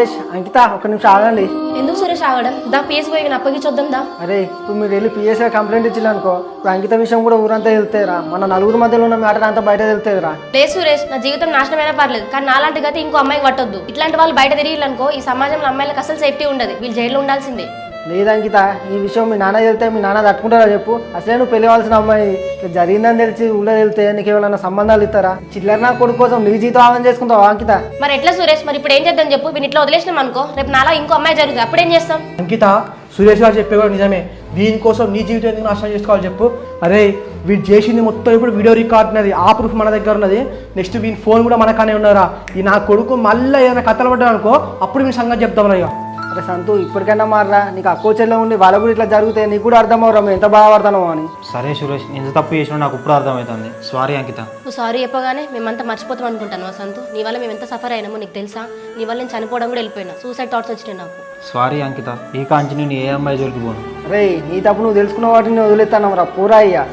సురేష్ అంకిత ఒక నిమిషం ఆగండి. ఎందుకు సురేష్ ఆగడం? దా పిఎస్ పోయి అప్పగించొద్దాం దా. అరే ఇప్పుడు మీరు వెళ్ళి పిఎస్గా కంప్లైంట్ ఇచ్చిల్లు అనుకో, ఇప్పుడు అంకిత విషయం కూడా ఊరంతా వెళ్తాయిరా, మన నలుగురు మధ్యలో ఉన్న మ్యాటర్ అంతా బయట వెళ్తాయిరా. లేదు సురేష్, నా జీవితం నాశనమైనా పర్లేదు, కానీ నాలాంటి గతి ఇంకో అమ్మాయికి పట్టొద్దు. ఇట్లాంటి వాళ్ళు బయట తిరిగిల్లనుకో ఈ సమాజంలో అమ్మాయిలకు అసలు సేఫ్టీ ఉండదు, వీళ్ళు జైల్లో ఉండాల్సిందే. లేదు అంకిత, ఈ విషయం మీ నాన్న వెళ్తే మీ నాన్న తట్టుకుంటారా చెప్పు? అసలే నువ్వు పెళ్ళవలసిన అమ్మాయి, ఇట్లా జరిగిందని తెలిసి ఊళ్ళో వెళ్తే నీకు ఏమైనా సంబంధాలు ఇస్తారా? చిల్లర నా కొడుకు కోసం నీ జీవితం ఆగం చేసుకుంటావా అంకిత? మరి ఎట్లా సురేష్? మరి ఇప్పుడు ఏం చేద్దాం చెప్పు? వీని ఇట్లా వదిలేసినాం అనుకో, రేపు నాలా ఇంకో అమ్మాయి జరుగుతుంది, అప్పుడేం చేస్తాం? అంకిత, సురేష్ గారు చెప్పే కూడా నిజమే. వీని కోసం నీ జీవితం ఎందుకు నాశనం చేసుకోవాలి చెప్పు? అరే వీడు చేసింది మొత్తం ఇప్పుడు వీడియో రికార్డ్ ఉన్నది, ఆ ప్రూఫ్ మన దగ్గర ఉన్నది. నెక్స్ట్ వీని ఫోన్ కూడా మనకానే ఉన్నారా? ఈ నా కొడుకు మళ్ళీ ఏదైనా కథలు పడ్డా అనుకో, అప్పుడు వీని సంగతి చెప్తాం ఇక. అరే సంతు, ఇప్పటికైనా మారరా, నీకు అక్కో చెల్లె ఉండి వాళ్ళ కూడా ఇట్లా జరిగితే నీకు కూడా అర్థం అవరా మేము ఎంత బాధపడతామో అని. సరే సురేష్, ఎంత తప్పు చేసినా నాకు ఇప్పుడు అర్థమవుతుంది. సారీ అంకిత. నువ్వు సారీ చెప్పగానే మేమంతా మర్చిపోతాం అనుకుంటాను మా సంతు. నీ వల్ల మేము ఎంత సఫర్ అయినామో నీకు తెలుసా? నీ వల్ల నేను చనిపోవడం కూడా వెళ్ళిపోయినా, సూసైడ్ థాట్స్ వచ్చినాయి నాకు. సారీ అంకిత, ఈ కాంచి నేను ఏ అమ్మాయి జోలికి పోను. రే నీ తప్పు నువ్వు తెలుసుకున్న వాటిని వదిలేస్తాను రా పూరా అయ్యా.